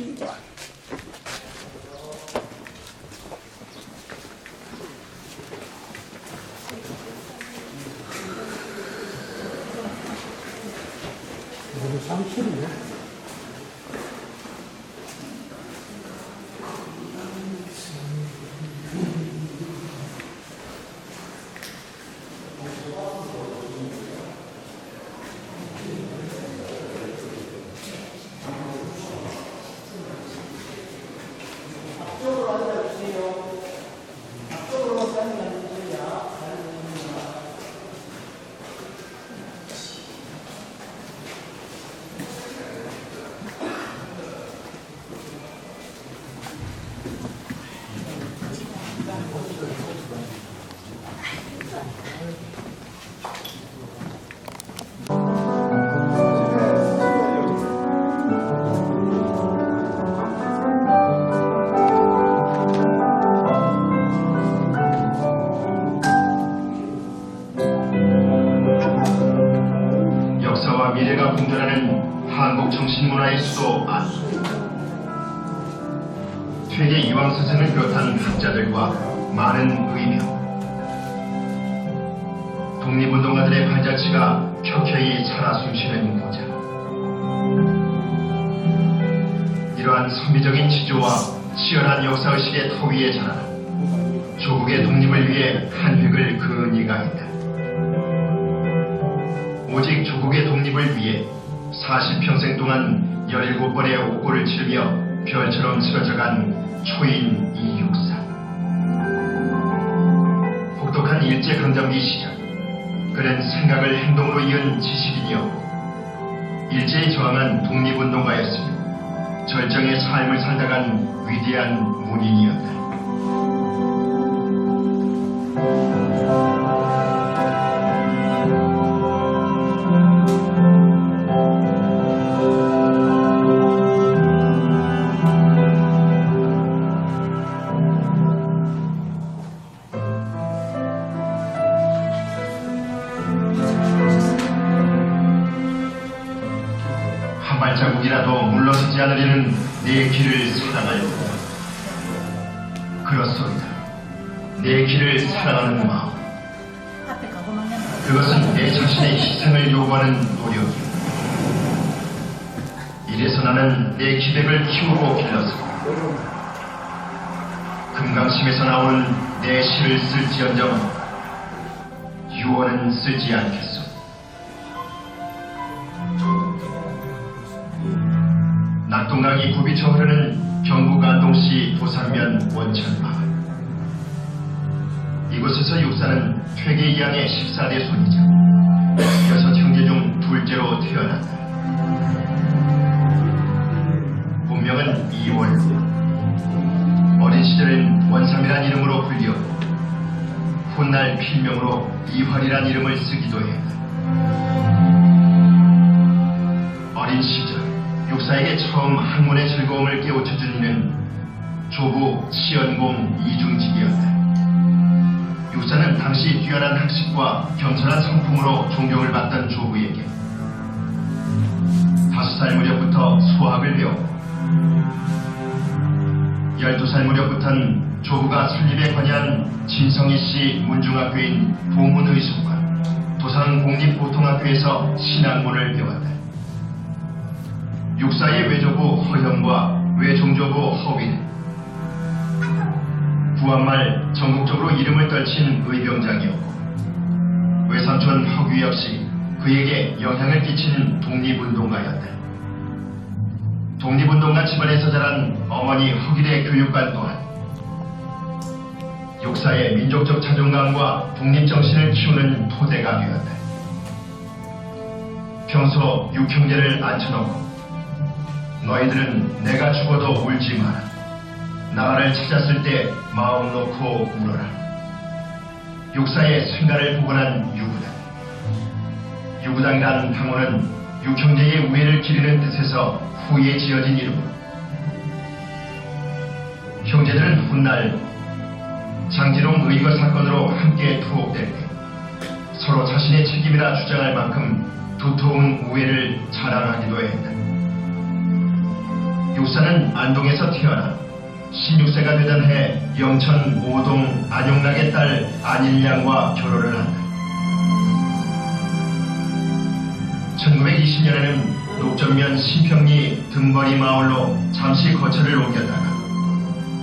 하겠습니다. 이거 상실이네. 앞쪽으로 앉아주세요. 앞쪽으로 앉아주세요. 역사와 미래가 공존하는 한국 정신문화의 수도 안수. 퇴계 이황 선생을 비롯한 학자들과 많은 의명, 독립운동가들의 발자취가 켜켜이 살아 숨쉬는 고장. 이러한 선비적인 지조와 치열한 역사의식의 터 위에 자라 조국의 독립을 위해 한 획을 그은 이가 있다. 오직 조국의 독립을 위해 40평생 동안 17번의 옥고를 치르며 별처럼 쓰러져간 초인 이육사. 혹독한 일제강점기 시절 그는 생각을 행동으로 이은 지식인이었고 일제에 저항한 독립운동가였으며 절정의 삶을 살다간 위대한 문인이었다. 한 발자국이라도 물러서지 않으려는 내 길을 사랑하여. 그렇소이다. 내 길을 사랑하는 마음. 그것은 내 자신의 희생을 요구하는 노력이다. 이래서 나는 내 기백을 키우고 길러서 금강심에서 나오는 내 시를 쓸지언정 유언은 쓰지 않겠소. 낙동강이 굽이쳐 흐르는 경북 안동시 도산면 원천마을. 이곳에서 육사는 퇴계 이항의 14대 손이자 6 형제 중 둘째로 태어났다. 본명은 이월로. 어린 시절엔 원삼이란 이름으로 불리어 훗날 필명으로 이활이란 이름을 쓰기도 했다. 어린 시절 육사에게 처음 학문의 즐거움을 깨우쳐준 이는 조부 치연공 이중직이었다. 육사는 당시 뛰어난 학식과 겸손한 성품으로 존경을 받던 조부에게 5살 무렵부터 수학을 배웠고 12살 무렵부터는 조부가 설립에 관여한 진성희씨 문중학교인 보문의숙과 도산공립보통학교에서 신학문을 배웠다. 육사의 외조부 허형과 외종조부 허위는 구한말 전국적으로 이름을 떨친 의병장이었고 외삼촌 허규 역시 그에게 영향을 끼친 독립운동가였다. 독립운동가 집안에서 자란 어머니 허길의 교육관 또한 육사의 민족적 자존감과 독립정신을 키우는 토대가 되었다. 평소 육형제를 앉혀놓고 너희들은 내가 죽어도 울지 마라. 나라를 찾았을 때 마음 놓고 울어라. 육사의 생가를 복원한 유구당. 유구당이라는 당호는 육형제의 우애를 기리는 뜻에서 후에 지어진 이름으로 형제들은 훗날 장지롱 의거 사건으로 함께 투옥될 때 서로 자신의 책임이라 주장할 만큼 두터운 우애를 자랑하기도 했다. 육사는 안동에서 태어나 16세가 되던 해 영천 오동 안용락의 딸 안일양과 결혼을 한다. 1920년에는 녹전면 신평리 등거리 마을로 잠시 거처를 옮겼다가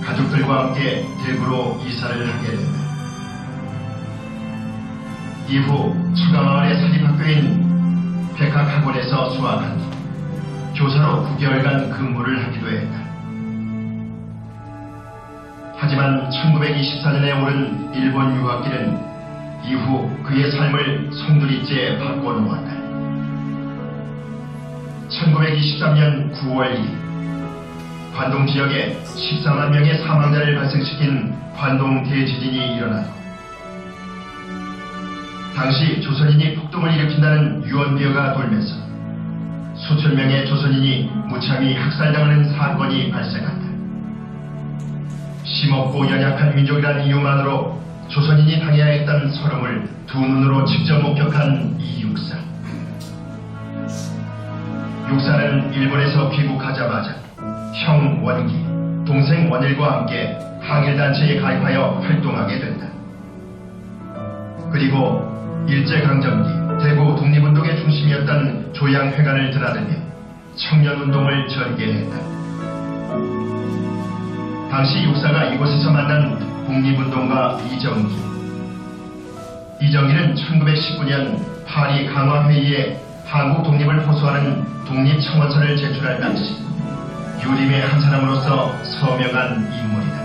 가족들과 함께 대구로 이사를 하게 된다. 이후 처가마을의 사립학교인 백학학원에서 수학한 뒤 교사로 9개월간 근무를 하기도 했다. 하지만 1924년에 오른 일본 유학기는 이후 그의 삶을 송두리째 바꿔놓았다. 1923년 9월 2일 관동 지역에 14만 명의 사망자를 발생시킨 관동 대지진이 일어나고 당시 조선인이 폭동을 일으킨다는 유언비어가 돌면서 수천 명의 조선인이 무참히 학살당하는 사건이 발생한다. 심없고 연약한 민족이라는 이유만으로 조선인이 당해야 했던 서름을 두 눈으로 직접 목격한 이 육사. 육사는 일본에서 귀국하자마자 형 원기, 동생 원일과 함께 항일단체에 가입하여 활동하게 된다. 그리고 일제강점기 대구 독립운동의 중심이었던 조양회관을 드나들며 청년운동을 전개했다. 당시 육사가 이곳에서 만난 독립운동가 이정기. 이정기는 1919년 파리 강화회의에 한국 독립을 호소하는 독립청원서를 제출할 당시 유림의 한 사람으로서 서명한 인물이다.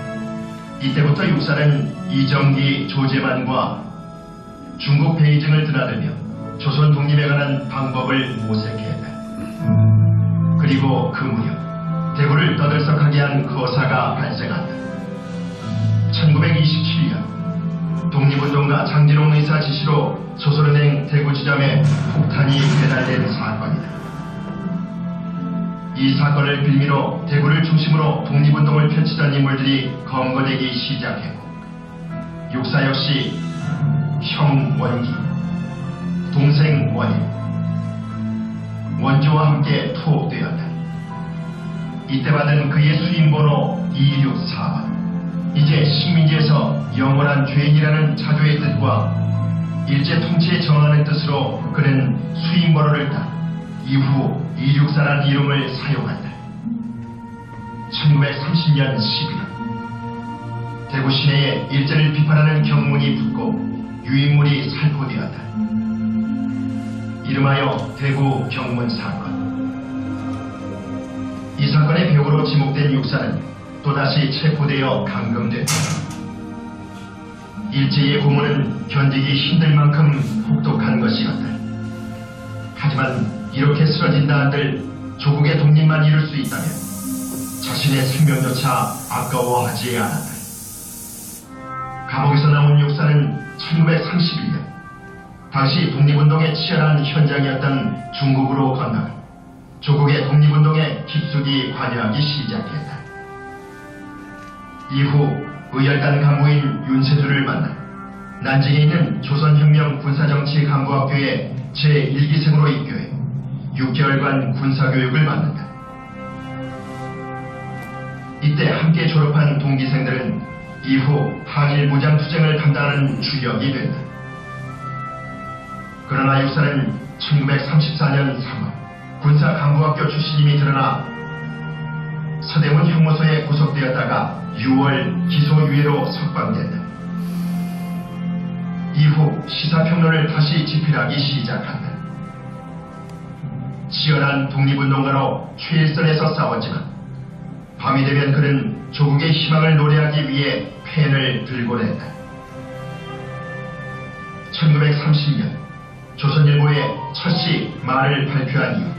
이때부터 육사는 이정기 조제만과 중국 베이징을 드나들며 조선 독립에 관한 방법을 모색했다. 그리고 그 무렵 대구를 떠들썩하게 한 거사가 발생한다. 1927년 독립운동가 장진홍 의사 지시로 조선은행 대구지점에 폭탄이 배달된 사건이다. 이 사건을 빌미로 대구를 중심으로 독립운동을 펼치던 인물들이 검거되기 시작했고 육사 역시 형 원기, 동생 원일, 원조와 함께 투옥되었다. 이때 받은 그의 수임번호 264번. 이제 식민지에서 영원한 죄인이라는 자조의 뜻과 일제 통치에 저항하는 뜻으로 그는 수임번호를 따 이후 264라는 이름을 사용한다. 1930년 11월 대구 시내에 일제를 비판하는 경문이 붙고 유인물이 살포되었다. 이름하여 대구 경문 사건. 이 사건의 배우로 지목된 육사는 또다시 체포되어 감금됐다. 일제의 고문은 견디기 힘들 만큼 혹독한 것이었다. 하지만 이렇게 쓰러진다 한들 조국의 독립만 이룰 수 있다면 자신의 생명조차 아까워하지 않았다. 감옥에서 나온 육사는 1931년 당시 독립운동의 치열한 현장이었던 중국으로 건너가 조국의 독립운동에 깊숙이 관여하기 시작했다. 이후 의열단 간부인 윤세주를 만나 난징에 있는 조선혁명 군사정치간부학교에 제1기생으로 입교해 6개월간 군사교육을 받는다. 이때 함께 졸업한 동기생들은 이후 항일 무장투쟁을 담당하는 주력이 된다. 그러나 육사는 1934년 3월 군사간부학교 출신임이 드러나 서대문 형무소에 구속되었다가 6월 기소유예로 석방된다. 이후 시사평론을 다시 집필하기 시작한다. 치열한 독립운동가로 최일선에서 싸웠지만 밤이 되면 그는 조국의 희망을 노래하기 위해 펜을 들고 낸다. 1930년 조선일보의 첫 시 말을 발표한 이후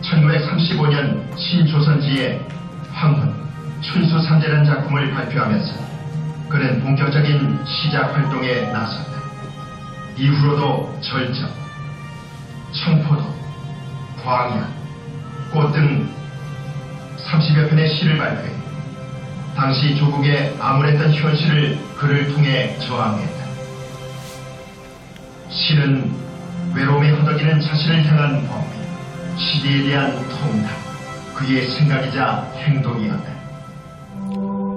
1935년 신조선지에 황혼, 춘수삼재라는 작품을 발표하면서 그는 본격적인 시작 활동에 나섰다. 이후로도 절정, 청포도, 광야, 꽃 등 30여 편의 시를 발표해 당시 조국의 암울했던 현실을 글을 통해 저항했다. 시는 외로움에 허덕이는 자신을 향한 범위, 시대에 대한 통닭, 그의 생각이자 행동이었다.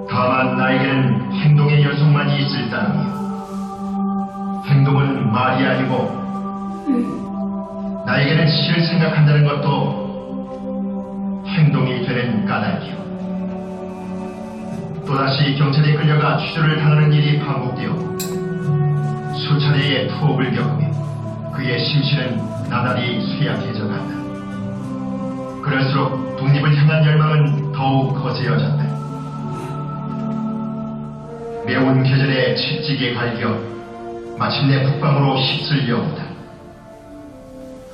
다만 나에게는 행동의 연속만이 있을 따름이요. 행동은 말이 아니고 나에게는 시를 생각한다는 것도 행동이 되는 까닭이요. 또다시 경찰에 끌려가 취조를 당하는 일이 반복되어 수차례의 투옥을 겪으며 그의 심신은 나날이 쇠약해져 간다. 그럴수록 독립을 향한 열망은 더욱 거세어졌다. 매운 계절에 칙직에 갈겨 마침내 북방으로 휩쓸려 온다.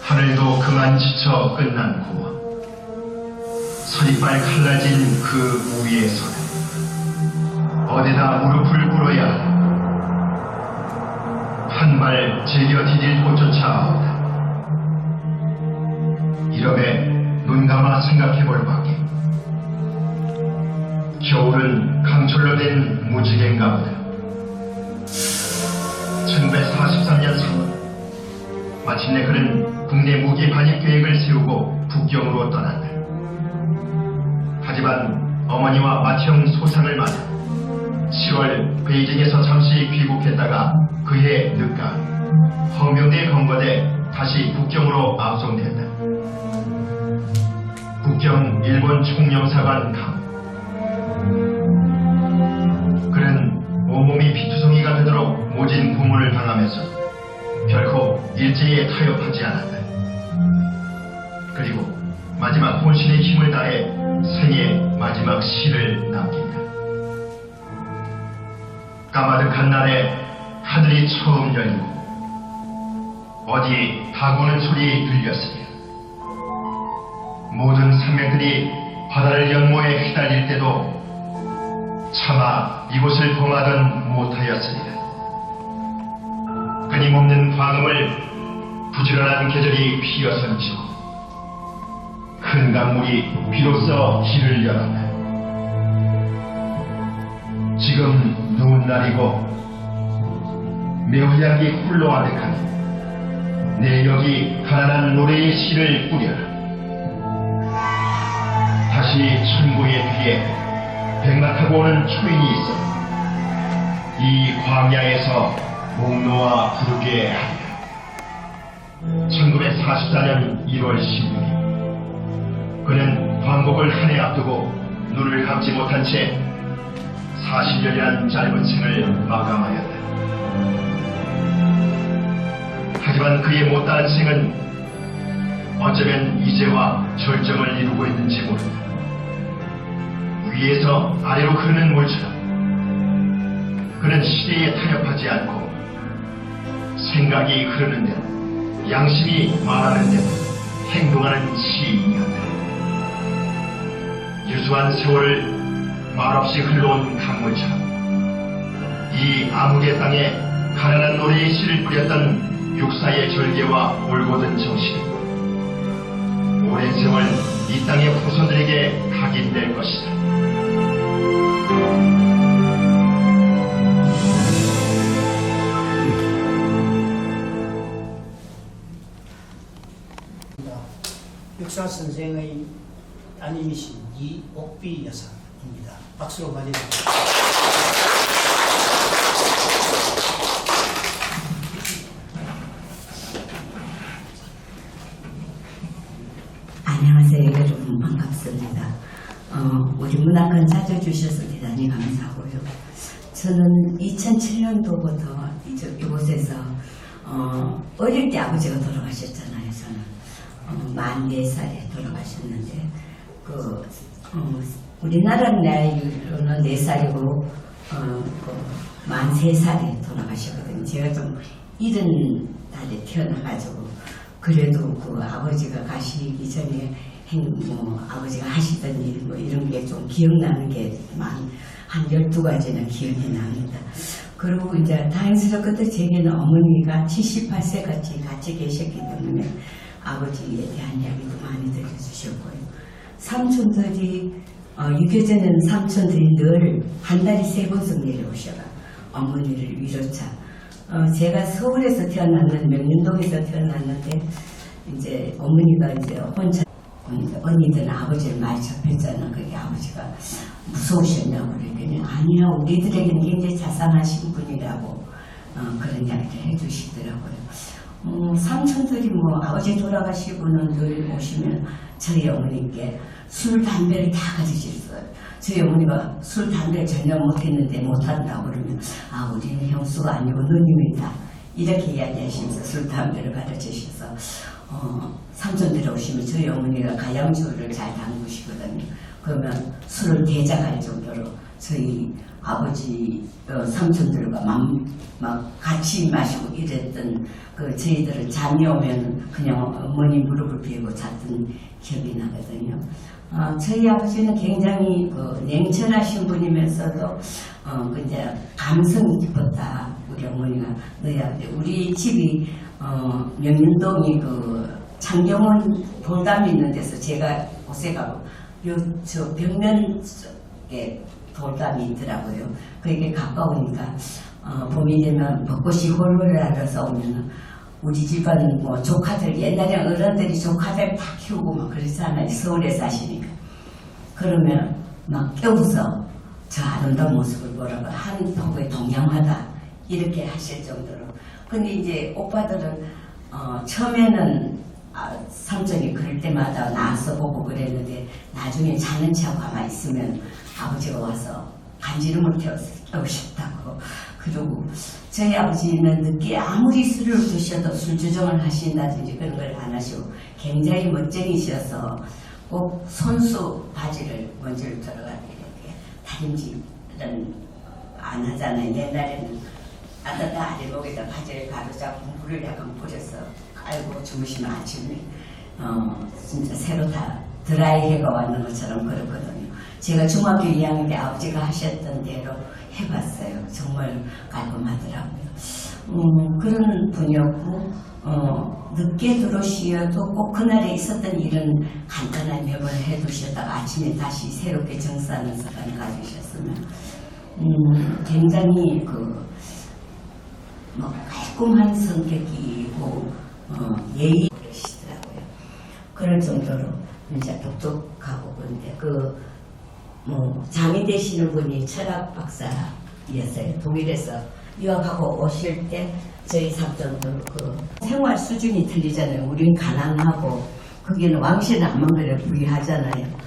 하늘도 그만 지쳐 끝난 고와 서리빨 칼날진 그 위에서는 어디다 무릎을 꿇어야 하나. 한 발 제겨 디딜 곳조차 없다. 이러매 눈 감아 생각해볼 밖에 겨울은 강철로 된 무지개인가 보다. 1943년 3월 마침내 그는 국내 무기 반입 계획을 세우고 북경으로 떠난다. 하지만 어머니와 맏형 소상을 맞아 7월 베이징에서 잠시 귀국했다가 그해 늦가 허명대에 검거돼 다시 북경으로 압송됐다. 북경 일본 총영사관 강. 그는 온몸이 피투성이가 되도록 모진 고문을 당하면서 결코 일제에 타협하지 않았다. 그리고 마지막 혼신의 힘을 다해 생의 마지막 시를 남긴다. 까마득한 날에 하늘이 처음 열리고 어디 다구는 소리 들렸으며 모든 산맥들이 바다를 연모에 휘달릴 때도 차마 이곳을 범하던 못하였으리라. 끊임없는 광음을 부지런한 계절이 피어선지고 큰 강물이 비로소 길을 열었다. 지금 누운 날이고 매울향기 홀로 아득하니 내 여기 가난한 노래의 시를 꾸려라. 다시 천고의 뒤에 백락하고 오는 초인이 있어 이 광야에서 목 놓아 부르게 하리라. 1944년 1월 16일 그는 광복을 한 해 앞두고 눈을 감지 못한 채 40년이란 짧은 생을 마감하였다. 하지만 그의 못다한 생은 어쩌면 이제와 절정을 이루고 있는지 모른다. 위에서 아래로 흐르는 물처럼 그는 시대에 타협하지 않고 생각이 흐르는 대로 양심이 말하는 대로 행동하는 시인이었다. 유수한 세월을 말없이 흘러온 강물처럼 이 암흑의 땅에 가난한 노래의 시를 뿌렸던 육사의 절개와 올곧은 정신, 오랜 세월 이 땅의 후손들에게 각인될 것이다. 육사 선생의 따님이신 이옥비 여사입니다. 박수로 맞이해주십시오. 안녕하세요. 여러분 반갑습니다. 우리 문학관 찾아주셔서 대단히 감사하고요. 저는 2007년도부터 이곳에서 어릴 때 아버지가 돌아가셨잖아요. 저는 44살에 돌아가셨는데 우리나라 나이로는 4살이고 43살에 돌아가셨거든요. 제가 좀 이른 달에 태어나가지고 그래도 그 아버지가 가시기 전에 아버지가 하시던 일 이런 게 좀 기억나는 게 한 12가지는 기억이 납니다. 그리고 이제 다행스럽게도 제게는 어머니가 78세까지 같이 계셨기 때문에 아버지에 대한 이야기도 많이 들려주셨고요. 삼촌들이 유교전에는 삼촌들이 늘 한 달에 3번씩 내려오셔가 어머니를 위로차. 제가 서울에서 태어났는 명륜동에서 태어났는데 이제 어머니가 이제 혼자 이제 언니들은 아버지를 많이 접했잖아. 그게 아버지가 무서우셨냐고 그랬더니 아니야, 우리들에게는 굉장히 자상하신 분이라고 그런 이야기를 해주시더라고요. 삼촌들이 뭐 아버지 돌아가시고는 늘 오시면 저희 어머니께 술, 담배를 다 가지셨어요. 저희 어머니가 술, 담배를 전혀 못했는데 못한다고 그러면 우리는 형수가 아니고 누님이다. 이렇게 이야기하시면서 술, 담배를 가르치셔서 삼촌들이 오시면 저희 어머니가 가양주를 잘 담그시거든요. 그러면 술을 대작할 정도로 저희 아버지 삼촌들과 막 같이 마시고 이랬던 저희들은 잠이 오면 그냥 어머니 무릎을 베고 잤던 기억이 나거든요. 저희 아버지는 굉장히 냉철하신 분이면서도 이제 감성이 깊었다. 우리 어머니가 우리 집이 명륜동이 창경원 돌담이 있는 데서 제가 곳에 가고 저 벽면 쪽에 돌담이 있더라고요. 그게 가까우니까 봄이 되면 벚꽃이 홀홀 날아서 오면 우리 집은 뭐 조카들 옛날에 어른들이 조카들 다 키우고 막 그러잖아요. 서울에 사시니까. 그러면 막 깨워서 저 아름다운 모습을 보라고 한 포구에 동양화다 이렇게 하실 정도로. 근데 이제 오빠들은 처음에는 삼촌이 그럴 때마다 나와서 보고 그랬는데 나중에 자는 체하고 가만히 있으면 아버지가 와서 간지럼을 깨우셨다고. 그리고 저희 아버지는 늦게 아무리 술을 드셔도 술 조정을 하신다든지 그런 걸 안 하시고 굉장히 멋쟁이셔서 꼭 손수 바지를 먼지를 들어가게 이렇게 다림질은 안 하잖아요. 옛날에는 아따따 아래목에다 바지를 가로잡고 물을 약간 뿌려서 깔고 주무시면 아침에 진짜 새로 다 드라이해가 왔는 것처럼 그렇거든요. 제가 중학교 2학년 때 아버지가 하셨던 대로 해봤어요. 정말 깔끔하더라고요. 그런 분이었고 늦게 들어오셔도 꼭 그날에 있었던 일은 간단한 메모를 해두셨다가 아침에 다시 새롭게 정사하는 습관을 가지셨으면 굉장히 깔끔한 성격이고 예의 그러시더라고요. 그럴 정도로 진짜 똑똑하고 그런데 장이 되시는 분이 철학 박사였어요. 독일에서 유학하고 오실 때 저희 삼촌들 생활 수준이 틀리잖아요. 우리는 가난하고 거기는 왕실은 안만 그래 부유하잖아요.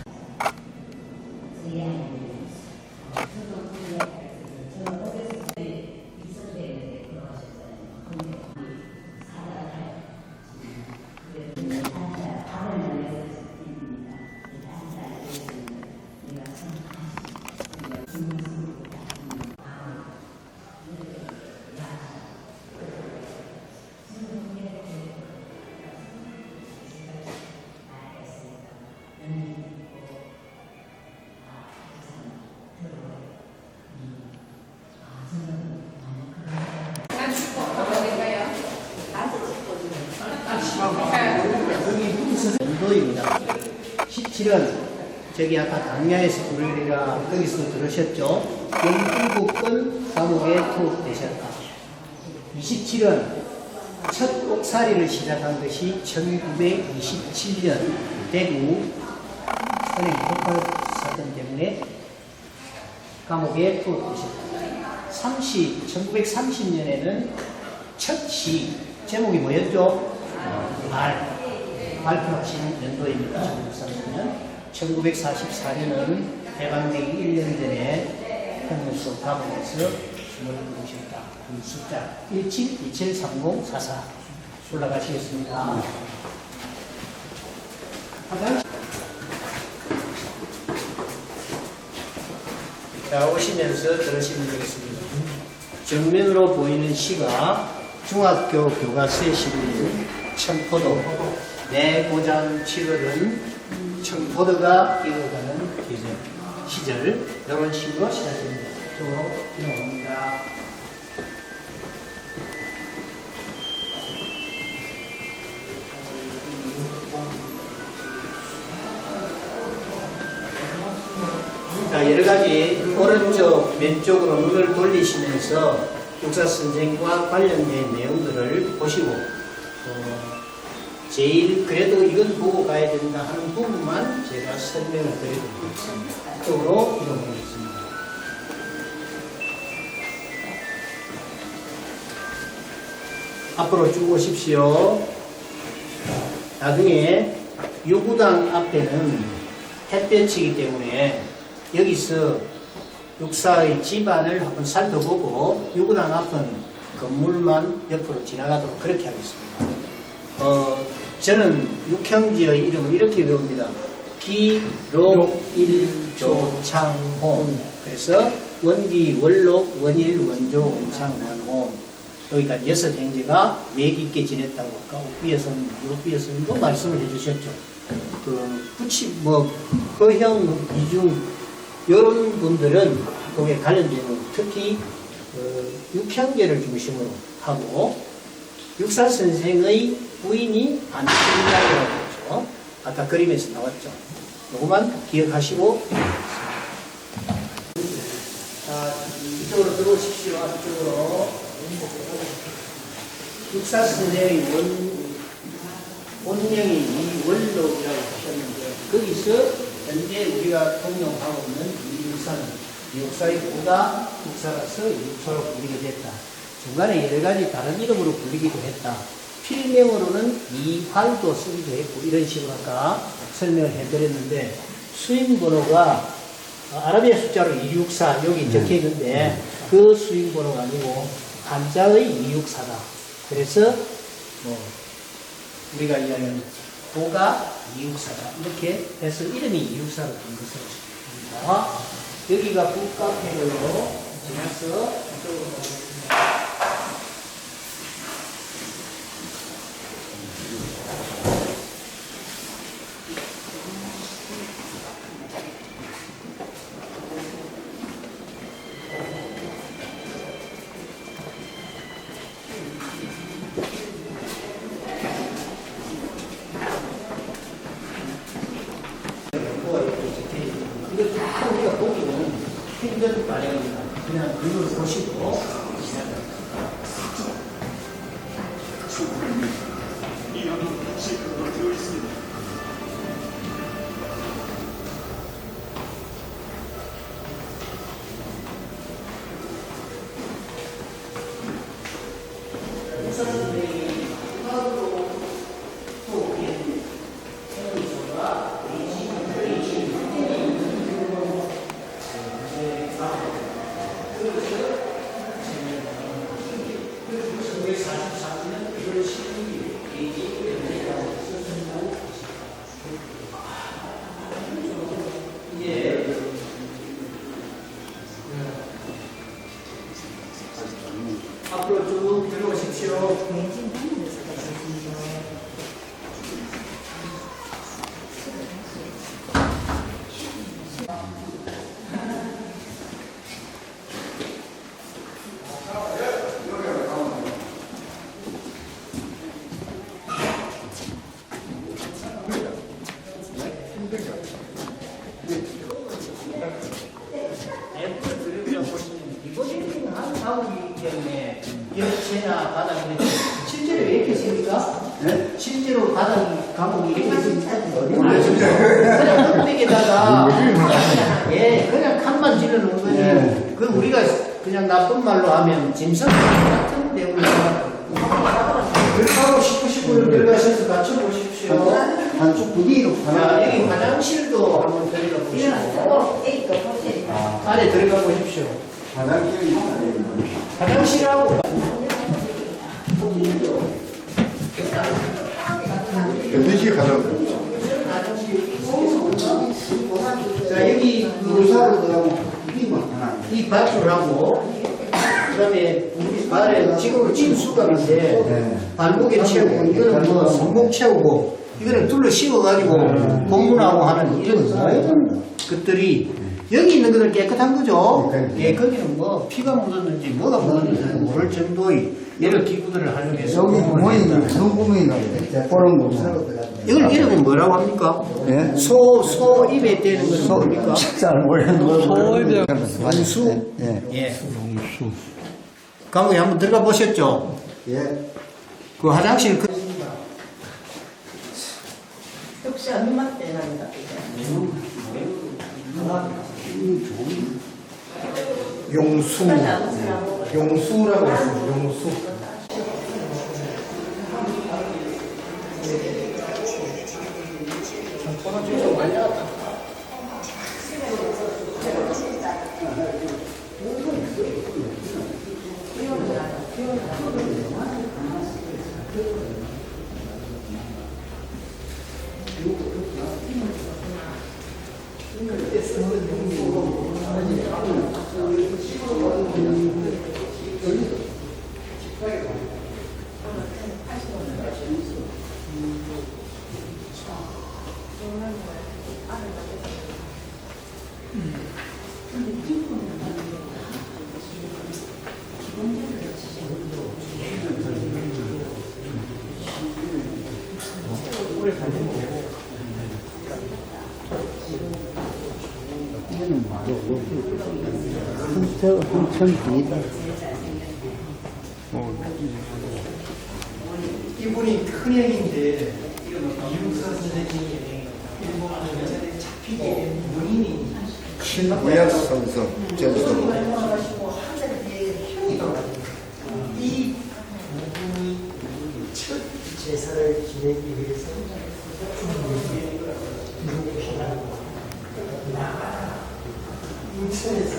연도입니다. 17은 저기 아까 강야에서 부르리라 거기서 들으셨죠? 영국권 감옥에 투옥되셨다. 27은 첫 옥살이를 시작한 것이 1927년 대구 선행 폭발 사건 때문에 감옥에 투옥되셨다. 1930년에는 첫 시 제목이 뭐였죠? 발표하신 연도입니다. 1944년은 해방되기 1년 전에 홍문소 감옥에서 숨을 거두셨다. 숫자 17273044 올라가시겠습니다. 자, 오시면서 들으시면 되겠습니다. 정면으로 보이는 시가 중학교 교과서에 실린 청포도, 내 고장 7월은 청포도가 익어가는 시절, 이런 식으로 시작됩니다. 또 이어옵니다. 자, 여러 가지 오른쪽, 왼쪽으로 눈을 돌리시면서 역사 선생과 관련된 내용들을 보시고 제일 그래도 이건 보고 가야 된다 하는 부분만 제가 설명을 드리도록 이쪽으로 이동하겠습니다. 앞으로 쭉 오십시오. 나중에 요구당 앞에는 햇볕이기 때문에 여기서 육사의 집안을 한번 살펴보고 요구당 앞은 건물만 옆으로 지나가도록 그렇게 하겠습니다. 저는 육형지의 이름을 이렇게 외웁니다. 기록일조창홍. 그래서 원기, 원록, 원일, 원조, 원창, 원홍. 여기까지 6행제가 맥 있게 지냈다고 아까 옥비에서님도 말씀을 해주셨죠. 허형, 이중, 이런 분들은 거기에 관련되는 특히 육형제를 중심으로 하고 육사 선생의 부인이 안춘자라고 했죠. 아까 그림에서 나왔죠. 요것만 기억하시고 자, 이쪽으로 들어오십시오. 앞쪽으로. 육사 선생의 원명이 이원록이라고 하셨는데 거기서 현재 우리가 통용하고 있는 이 육사는 육사의 보다 육사라서 육사로 불리게 됐다. 중간에 여러 가지 다른 이름으로 불리기도 했다. 필명으로는 이활도 쓰기도 했고 이런 식으로 아까 설명을 해드렸는데 수인번호가 아라비아 숫자로 264 여기 적혀 있는데 그 수인번호가 아니고 한자의 264다. 그래서 우리가 이야기하는 도가 264다. 이렇게 해서 이름이 264로 된 것으로 봅니다. 여기가 북카페로 지나서 이쪽으로 가겠습니다. 우리가 보기는 힘든 마련입니다. 그냥 그걸 보시고 앞으로 쭉 들어오십시오. 열체나 바닥이 실제로 왜 이렇게 씁니까? 네? 실제로 바닥 감옥이 이렇게 씁니까? 그냥 껍데기에다가 예, 그냥 칸만 질러놓은 거지. 네. 그 우리가 그냥 나쁜 말로 하면 짐승 같은 내용이니까 들어가고 싶으시고 들어가셔서 같이 보십시오. 한쪽 분위기로 자, 여기 화장실도 한번 들어가 보시고 안에 들어가 보십시오. 화장실하고 몇 시에 가자고? 자, 여기 의사로 들어가면 하나. 이 밧줄하고 그다음에 우리 발에 지금으로 치는 수갑인데 발목에 채우고 이거는 뭐 손목 채우고 이거는 둘러 씌워가지고 공분하고 하는 이런 것들이 여기 있는 것들은 깨끗한 거죠. 예, 거기는 뭐 피가 묻었는지 뭐가 묻었는지 모를 정도의 여러 기구들을 활용해서 여기 구멍이 눈구멍이 보는 거. 이걸 이름이 뭐라고 합니까? 예? 소 입에 떼는 것은 뭡니까? 잘 모르겠는데. 원수? 예. 예. 감옥에 한번 들어가 보셨죠? 예. 그 화장실 용수라고 했어요. 용수. hun천입니다. 이분이 큰형인데 이육사 선생님이 일본에 잡히게 원인이 무약선서 전서. 이 부분이 첫 제사를 지내기 위해서 인천에서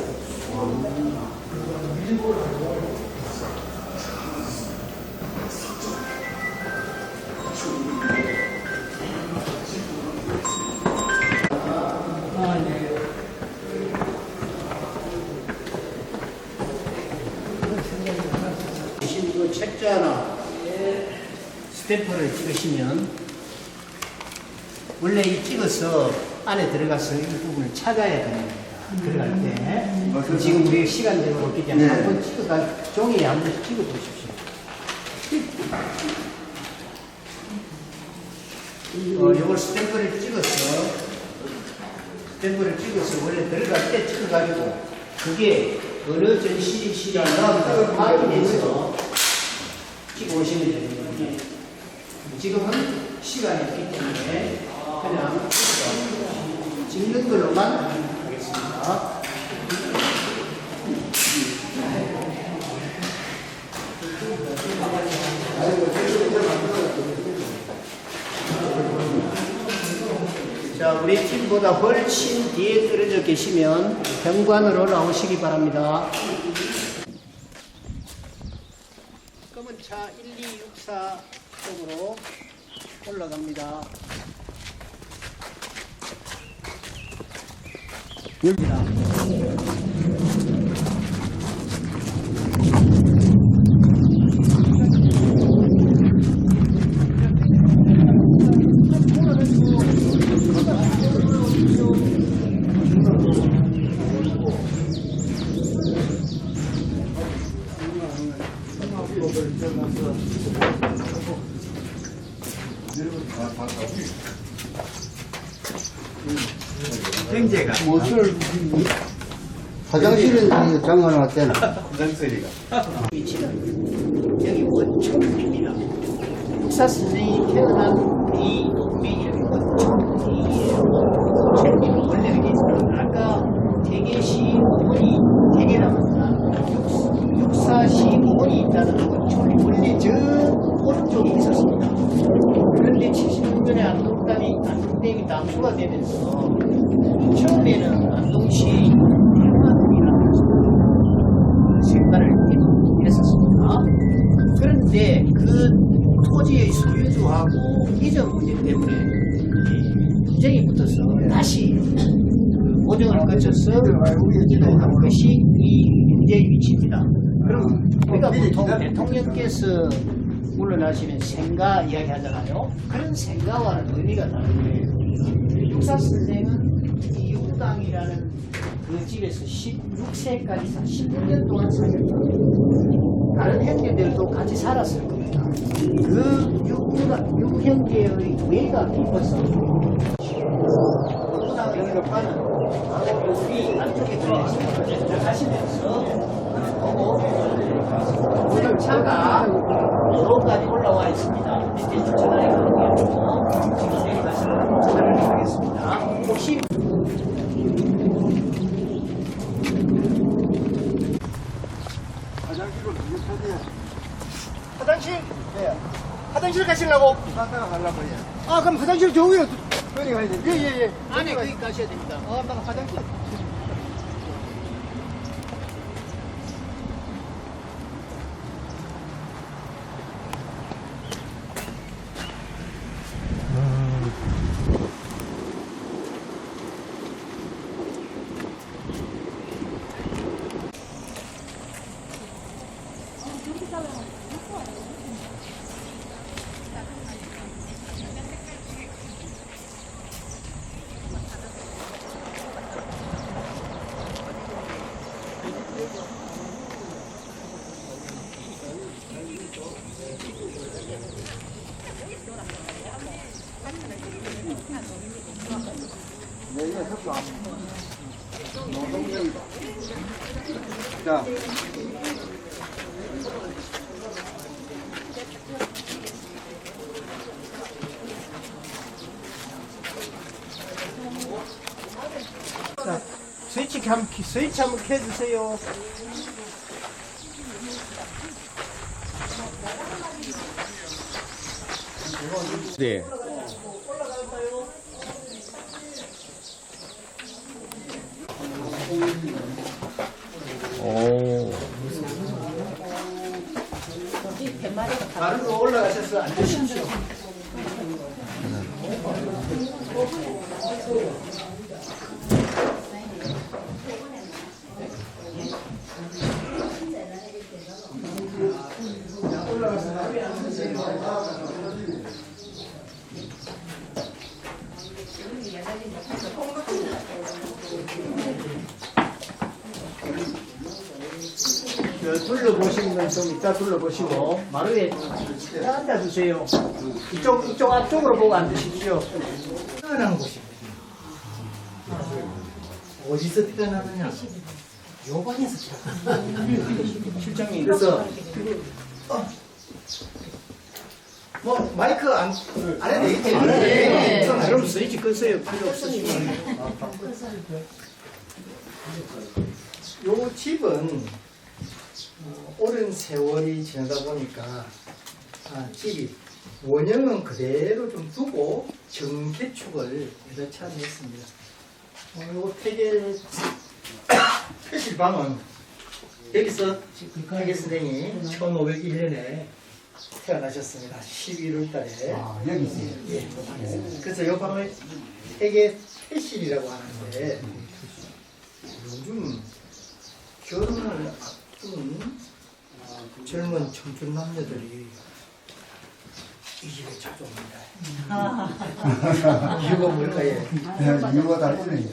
그 책자나 스탬프를 찍으시면 원래 이 찍어서 안에 들어가서 이 부분을 찾아야 됩니다. 들어갈 때 지금 우리 시간대로 없기 때문에 한번 찍어가 종이에 한 번씩 찍어 보십시오. 이걸 스탬프를 찍어서 원래 들어갈 때 찍어가지고 그게 어느 전시실에 나온다고 확인해서 찍어 오시면 되는 거예요. 지금은 시간이 없기 때문에 그냥 찍는 걸로만 하겠습니다. 자, 우리 팀보다 훨씬 뒤에 떨어져 계시면 현관으로 나오시기 바랍니다. 검은 차 1264 쪽으로 올라갑니다. 여기다. 경제가 무엇을 화장실은 장관한테는 화장실이가 위치는 여기 원천입니다. 육사 선생님이 태어난 이 동맹이 원천이에요. 원천님은 원래 이렇게 아까 대계시 어머니 대계라고나 육사시 어머니 있다는 원천이 원래 저 오른쪽에 있었습니다. 그런데 76년에 안동댐이 남수가 되면서 처음에는 안동시 해마동이라는 생각을 했었습니다. 그런데 그 토지의 소유주하고 이전 문제 때문에 분쟁이 붙어서 다시 그 보정을 거쳐서 이동한 것이 이 현재의 위치입니다. 그럼 우리가 보통 대통령께서 물러나시면 생가 이야기 하잖아요. 그런 생가와는 의미가 다른 거예요. 육사 선생은 이 육당이라는 그 집에서 16세까지 16년 동안 살았다. 다른 형제들도 같이 살았을 겁니다. 그 육형제의 외가 깊어서 육당의 격파는 이 안쪽에 들어가시면서 가시면서 보고 오늘 차가 도로까지 올라와 있습니다. 밑에 주차장에 가는 게 아니고 지금 내려가시면 화장실 가시려고? 갔다가 가려고 해. 아, 그럼 화장실 저 위로 거기 가야 돼. 예, 예, 예. 안에 거기 가셔야 됩니다. 나 화장실. 자, 자, 스위치 한번 켜주세요. 네. 오. 바로 올라가셔서 앉으십시오. 둘러보시는 건 좀 이따 둘러보시고 마루에 앉아주세요. 이쪽 앞쪽으로 보고 앉으십시오. 태어난 곳입니다. 어디서 태어났느냐? 요방에서 태어났다. 실장님. 그래서 뭐 마이크 안 해도 되겠지? 네. 그럼 스위치 끄세요. 필요 없으시고. 요 집은 오랜 세월이 지나다 보니까 집이 원형은 그대로 좀 두고 정개축을 여러 차례 했습니다. 요 태실방은 여기서 태계 선생이 1501년에 태어나셨습니다. 11월 달에. 여기 있어요. 예. 그래서 요 방을 태계 태실이라고 하는데 요즘 결혼을 앞둔 젊은 청춘 남녀들이 이 집에 자주 옵니다. 이유가 뭘까요? 이유가 다르네.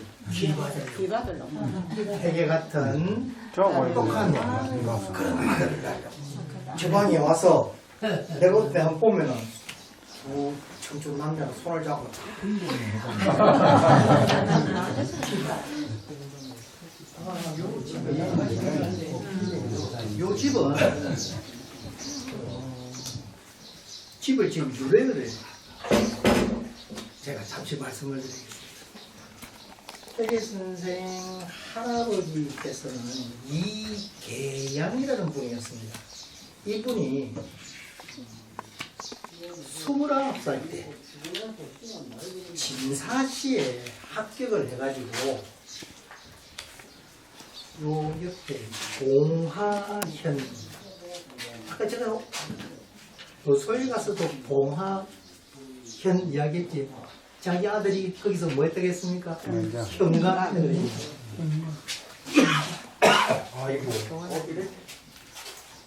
태계 같은 똑똑한 그런 아들을 저 방에 와서 내 옆에 한번 보면은 두 청춘 남자가 손을 잡고 요 집은 집을 지금 유래를 제가 잠시 말씀을 드리겠습니다. 태계 선생 할아버지께서는 이계양이라는 분이었습니다. 이분이 29살 때 진사시에 합격을 해가지고 요 옆에 봉하현 아까 제가 서울 가서도 봉하현 이야기했지. 자기 아들이 거기서 뭐 했다고 했습니까? 현관을 아이고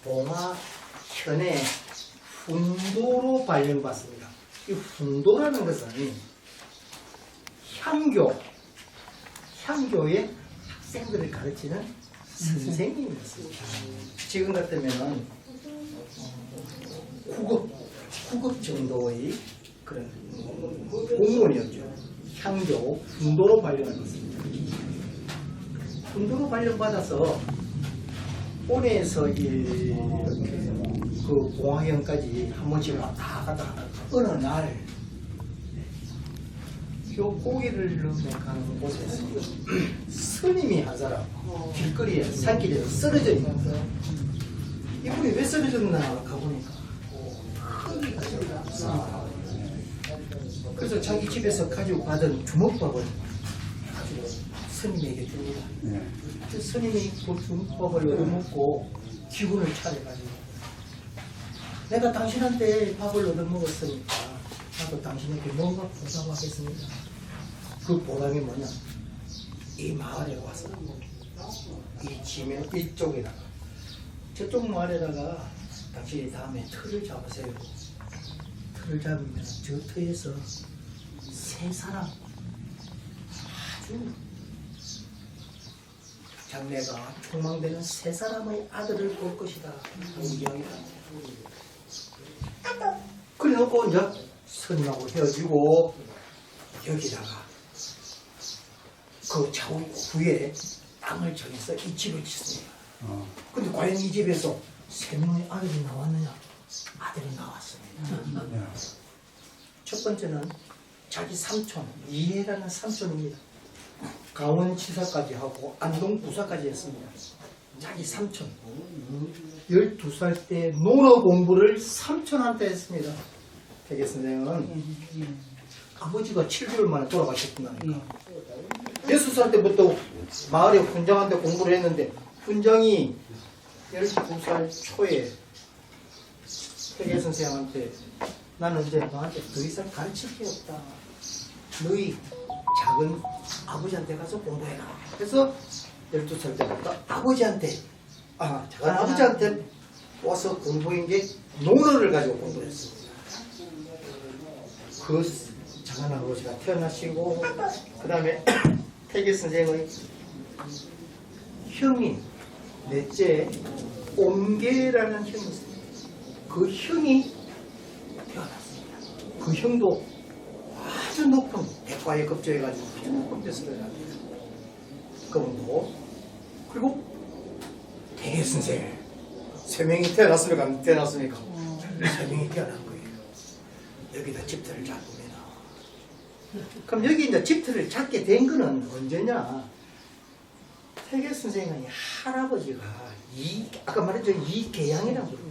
봉하현의 훈도로 발령받습니다. 이 훈도라는 것은 향교의 학생들을 가르치는 선생님이었습니다. 지금 같으면 구급 정도의 그런 공무원이었죠. 향교 훈도로 발령받았습니다. 훈도로 발령받아서 온에서 그 봉화경까지 한 번씩 왔다 갔다 어느 날 요 고기를 넣으면 가는 곳에서 스님이 한 사람 길거리에 산길에서 쓰러져 있는 이분이 왜 쓰러졌나 가보니까 흙이 그래서 자기 집에서 가지고 받은 주먹밥을 가지고 스님에게 줍니다. 그 스님이 그 주먹밥을 얻어먹고 기분을 차려가지고 내가 당신한테 밥을 얻어먹었으니까 나도 당신에게 뭔가 보상하겠습니다. 그 보람이 뭐냐? 이 마을에 와서 이 지면 이쪽에다가 저쪽 마을에다가 당신이 다음에 틀을 잡으세요. 틀을 잡으면 저 터에서 세 사람 아주 장래가 촉망되는 세 사람의 아들을 볼 것이다. 이야기를 그래놓고 이제 스님하고 헤어지고 여기다가 그 좌우 후에 땅을 정해서 이 집을 짓습니다. 근데 과연 이 집에서 세 명의 아들이 나왔느냐? 아들이 나왔습니다. 첫 번째는 자기 삼촌, 이해라는 삼촌입니다. 강원지사까지 하고 안동부사까지 했습니다. 자기 삼촌. 12살 때 논어 공부를 삼촌한테 했습니다. 태계 선생은 아버지가 7개월 만에 돌아가셨다니까. 6살 때부터 마을에 훈장한테 공부를 했는데 훈장이 12살 초에 태계 선생한테 나는 이제 너한테 더 이상 가르칠 게 없다. 너희 작은 아버지한테 가서 공부해라. 그래서 12살 때부터 아버지한테 작은 아버지한테 와서 공부한 게 논어를 가지고 공부를 했습니다. 그 작은 아버지가 태어나시고 그 다음에 태계 선생의 형이 넷째 옴계라는 형이 있습니다. 그 형이 태어났습니다. 그 형도 아주 높은 백과에 급조해가지고 아주 높은 데서 태어납니다. 그분도 그리고 태계 선생 세 명이 태어났습니까? 안 태어났습니까? 세 명이 태어난 거예요. 여기다 집터를 잡습니다. 그럼 여기 이제 집터를 잡게 된 거는 언제냐? 태계 선생의 할아버지가 아까 말했죠, 이계양이라고 그래요.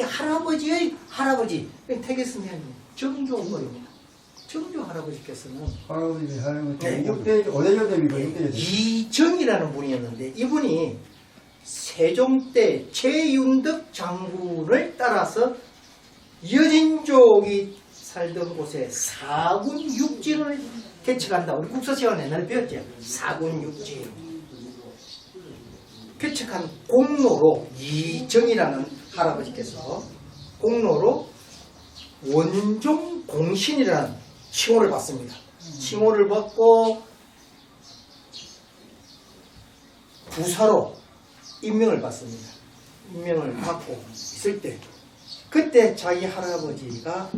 할아버지의 할아버지, 태계 선생님 정조원입니다. 정조 할아버지께서는 할아버지, 네, 6대, 5대 됩니까? 6대 이정이라는 분이었는데 이분이 세종 때 최윤덕 장군을 따라서 여진족이 살던 곳에 사군육지를 개척한다. 우리 국사시간에 옛날에 배웠죠. 사군육지. 개척한 공로로 이정이라는 할아버지께서 공로로 원종공신이라는 칭호를 받습니다. 칭호를 받고 부사로 임명을 받습니다. 임명을 받고 있을 때 그때 자기 할아버지가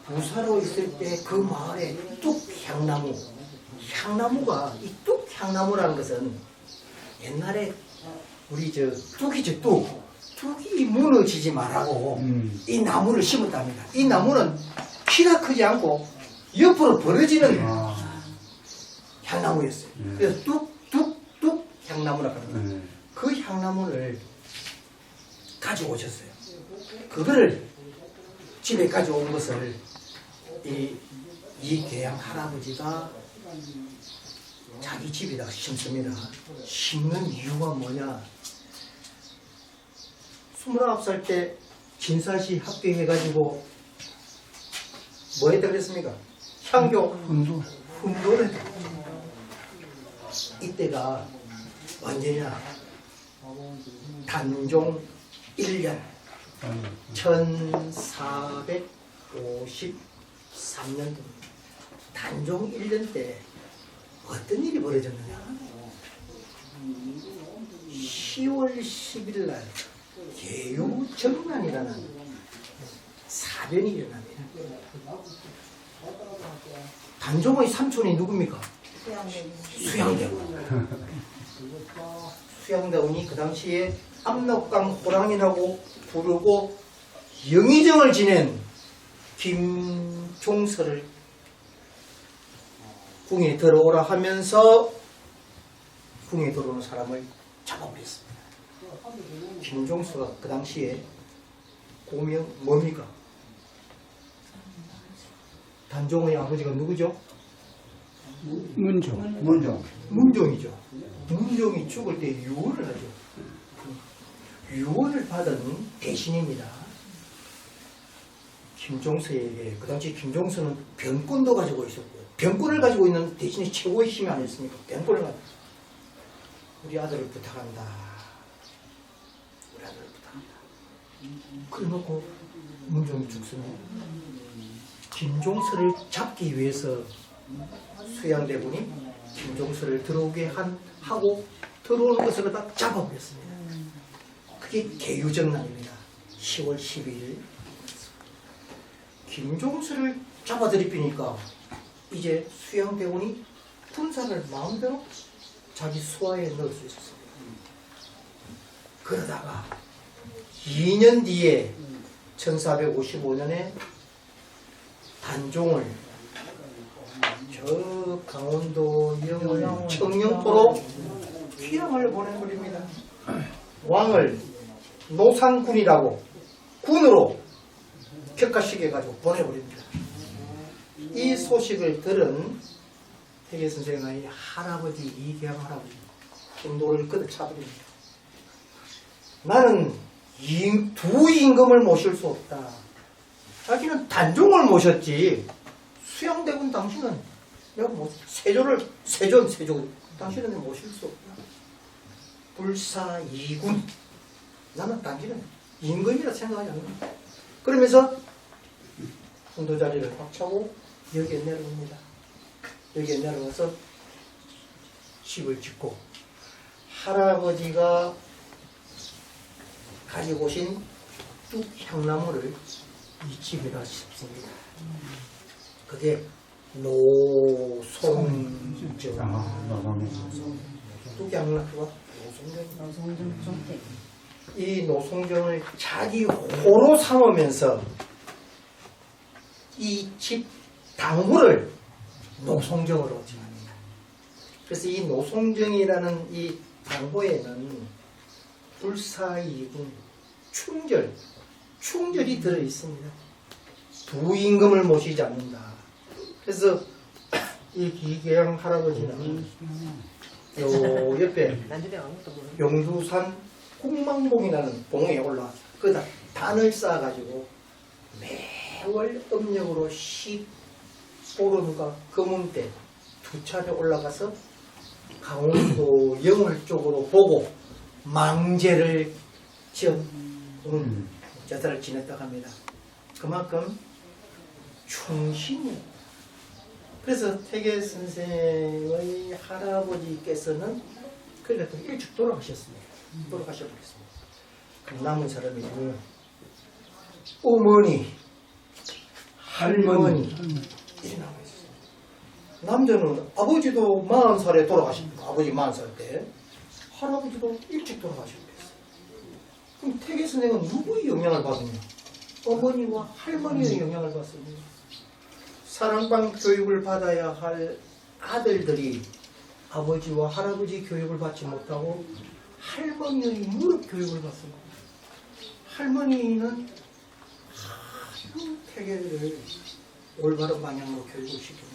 부사로 있을 때 그 마을에 향나무가 이 뚝향나무라는 것은 옛날에 우리 뚝이죠, 뚝이 무너지지 말라고 이 나무를 심었답니다. 이 나무는 키가 크지 않고 옆으로 벌어지는 향나무였어요. 그래서 뚝 향나무라고 합니다. 그 향나무를 가지고 오셨어요. 그거를 집에 가져온 것을 이계양 할아버지가 자기 집에다가 심습니다. 심는 이유가 뭐냐? 29살 때 진사시 합격해가지고 뭐 했다 그랬습니까? 향교 훈도를 했다. 이때가 언제냐? 단종 1년 1453년도입니다. 단종 1년 때 어떤 일이 벌어졌느냐? 10월 10일 날 계유정난이라는 사변이 일어납니다. 단종의 삼촌이 누굽니까? 수양대원. 수양대원이 그 당시에 압록강 호랑이라고 부르고 영의정을 지낸 김종서를 궁에 들어오라 하면서 궁에 들어오는 사람을 잡아버렸습니다. 김종서가 그 당시에 보면 뭡니까? 단종의 아버지가 누구죠? 문종. 문종이죠. 문종이 죽을 때 유언을 하죠. 유언을 받은 대신입니다. 김종서에게, 그 당시 김종서는 병권도 가지고 있었고요. 병권을 가지고 있는 대신에 최고의 힘이 아니었습니까? 병권을 가지고. 우리 아들을 부탁한다. 우리 아들을 부탁한다. 그래놓고 문종이 죽습니다. 김종서를 잡기 위해서 수양대군이 김종서를 들어오게 하고 들어오는 것을 다 잡아버렸습니다. 그게 개유정난입니다. 10월 12일 김종서를 잡아들이니까 이제 수양대군이 군사를 마음대로 자기 수하에 넣을 수 있었습니다. 그러다가 2년 뒤에 1455년에 단종을 저 강원도 영월 청령포로 피랑을 보내버립니다. 왕을 노상군이라고 군으로 격가시켜가지고 보내버립니다. 이 소식을 들은 태계 선생의 할아버지 이계양 할아버지 분노를 걷어차버립니다. 나는 두 임금을 모실 수 없다. 자기는 단종을 모셨지. 수양대군 당신은 내가 세조 당신은 내가 모실 수 없다. 불사이군. 나는 당신은 임금이라 생각하지 않는다. 그러면서 군도 자리를 꽉 차고 여기에 내려옵니다. 여기에 내려와서 집을 짓고 할아버지가 가지고 오신 뚝향나무를 이 집에다 심습니다. 그게 노송정. 뚝향나무가 노송정. 이 노송정을 자기 호로 삼으면서 이 집 당부를 노송정으로 정합니다. 그래서 이 노송정이라는 이 당부에는 불사이군, 충절이 들어있습니다. 두 임금을 모시지 않는다. 그래서 이 기계양 할아버지는 요 옆에 용두산 국망봉이라는 봉에 올라 거기다 단을 쌓아가지고 매월 음력으로 10보름과 금음때 두 차례 올라가서 강원도 영월 쪽으로 보고 망제를 제사를 지냈다고 합니다. 그만큼 충신이에요. 그래서 태계 선생의 할아버지께서는 그래도 일찍 돌아가셨습니다. 돌아가셔버렸습니다. 남은 사람이 누구예요? 어머니, 할머니 이렇게 남아 있었어요. 남자는 아버지도 40살에 돌아가십니다. 아버지 40살 때. 할아버지도 일찍 돌아가셨어요. 그럼 태계 선생은 누구의 영향을 받느냐? 어머니와 할머니의 영향을 받습니다. 사랑방 교육을 받아야 할 아들들이 아버지와 할아버지 교육을 받지 못하고 할머니의 무릎 교육을 받습니다. 할머니는 태계를 올바른 방향으로 교육을 시킵니다.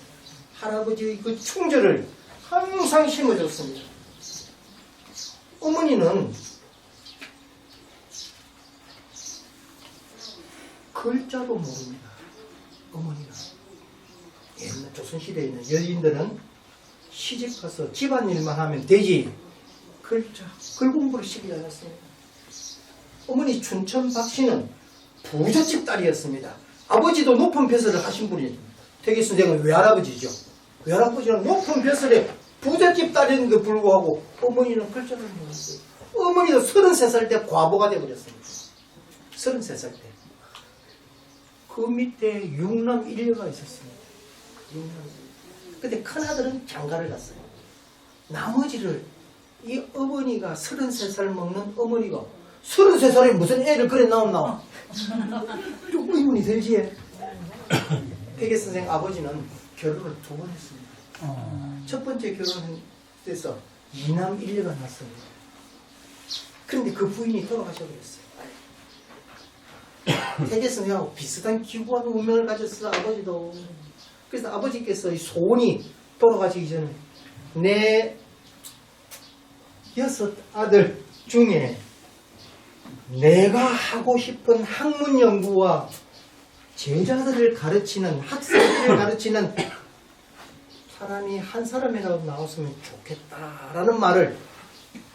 할아버지의 그 충절을 항상 심어줬습니다. 어머니는 글자도 모릅니다. 어머니가 옛날 조선시대에 있는 여인들은 시집가서 집안일만 하면 되지 글 공부를 시키지 않았습니다. 어머니 춘천 박씨는 부잣집 딸이었습니다. 아버지도 높은 벼슬을 하신 분이죠. 태계 선생은 외할아버지죠. 외할아버지는 높은 벼슬에 부잣집 딸인데도 불구하고 어머니는 글자를 몰랐어요. 어머니도 33살 때 과부가 되어버렸습니다. 33살 때. 그 밑에 6남 1녀가 있었습니다. 6남. 근데 큰아들은 장가를 갔어요. 나머지를 이 어머니가 33살 먹는 어머니가 33살에 무슨 애를 그래 나왔나? 좀 의문이 들지. 태계 선생 아버지는 결혼을 2번 했습니다. 첫 번째 결혼해서 2남 1녀가 났습니다. 그런데 그 부인이 돌아가셔버렸어요. 태계 선생하고 비슷한 기구한 운명을 가졌어 아버지도. 그래서 아버지께서 이 소원이 돌아가시기 전에 내 6 아들 중에 내가 하고 싶은 학문 연구와 제자들을 가르치는 학생들을 가르치는 사람이 한 사람이라도 나왔으면 좋겠다라는 말을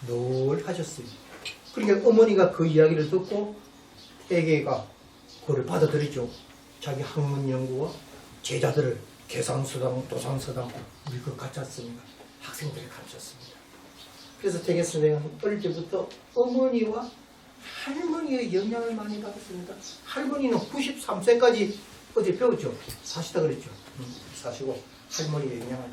늘 하셨어요. 그러니까 어머니가 그 이야기를 듣고 태계가 그걸 받아들이죠. 자기 학문 연구와 제자들을 계산서당, 도산서당 우리 그 가르쳤습니다. 학생들을 가르쳤습니다. 그래서 태계 선생은 어릴 때부터 어머니와 할머니의 영향을 많이 받았습니다. 할머니는 93세까지 어제 배웠죠. 사시다 그랬죠. 사시고 할머니의 영향을